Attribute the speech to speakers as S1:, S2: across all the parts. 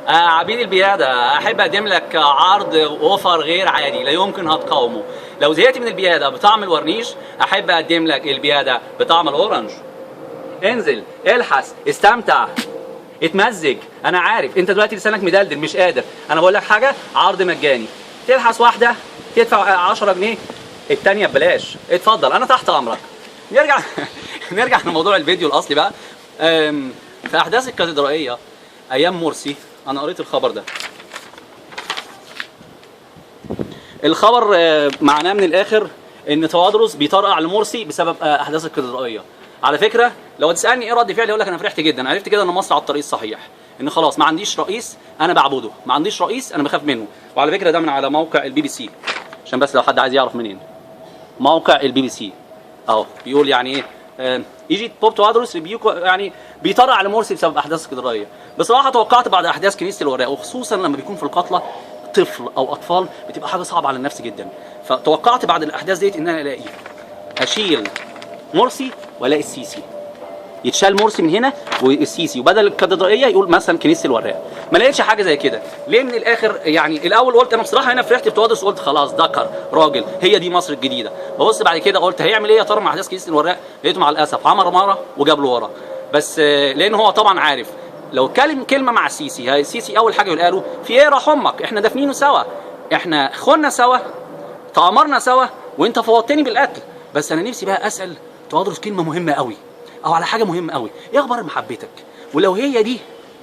S1: عبيد البيادة، أحب أقدم لك عرض أوفر غير عادي لا يمكن هتقاومه. لو زهقت من البيادة بطعم الورنيش أحب أقدم لك البيادة بطعم الأورنج. انزل، الحس، استمتع، اتمزج. أنا عارف أنت دلوقتي لسانك مدلدل مش قادر. أنا بقول لك حاجة، عرض مجاني. تلحس واحدة تدفع 10 جنيه، التانية ببلاش. اتفضل، أنا تحت أمرك. نرجع نرجع لموضوع الفيديو الأصلي بقى. في أحداث الكاتدرائية أيام مرسي، أنا قريت الخبر ده. الخبر معناه من الآخر إن توادرس بيطرقع لمرسي بسبب أحداث الكاتدرائية. على فكرة لو تسألني إيه رد فعلي أقول لك أنا فرحت جدا، عرفت كده إن مصر على الطريق الصحيح، إن خلاص ما عنديش رئيس أنا بعبده، ما عنديش رئيس أنا بخاف منه. وعلى فكرة ده من على موقع البي بي سي، عشان بس لو حد عايز يعرف منين. موقع البي بي سي أهو بيقول يعني إيه، يجي بوب توادرس يعني بيطرقع لمرسي بسبب أحداث الكاتدرائية. بصراحة توقعت بعد أحداث كنيسة الوراق، وخصوصا لما بيكون في القتلى طفل أو أطفال بتبقى حاجة صعبة على النفس جدا. فتوقعت بعد الأحداث ديت إن أنا ألاقي أشيل مرسي والاقي السيسي، يتشال مرسي من هنا والسيسي، وبدل الكاتدرائيه يقول مثلا كنيسه الوراق. ما لقيتش حاجه زي كده. ليه من الاخر؟ يعني الاول قلت انا بصراحه هنا فرحت بتوادرس وقلت خلاص ذكر راجل، هي دي مصر الجديده. ببص بعد كده قلت هيعمل ايه يا ترى مع احداث كنيسه الوراق؟ لقيته مع الاسف عمر مره وجاب له ورا. بس لان هو طبعا عارف لو كلمه مع السيسي، هي السيسي اول حاجه يقولها له في ايه راح امك، احنا دافنينه سوا، احنا خنا سوا، تآمرنا سوا، وانت فوضتني بالقتل. بس انا نفسي بقى اسال توادرس كلمه مهمه قوي، او على حاجه مهمه قوي. ايه اخبار محبتك؟ ولو هي دي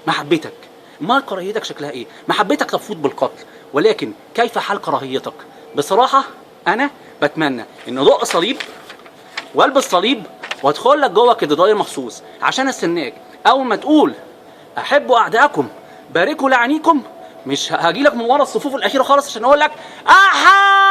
S1: محبتك، ما كراهيتك شكلها ايه؟ محبتك تفوت بالقتل، ولكن كيف حال كراهيتك؟ بصراحه انا بتمنى ان ادق صليب والبس صليب وادخل لك جوه كاتدرائيه مخصوص عشان استناك اول ما تقول احبوا اعدائكم باركوا لعينيكم، مش هاجي لك من ورا الصفوف الاخيره خالص عشان اقول لك احا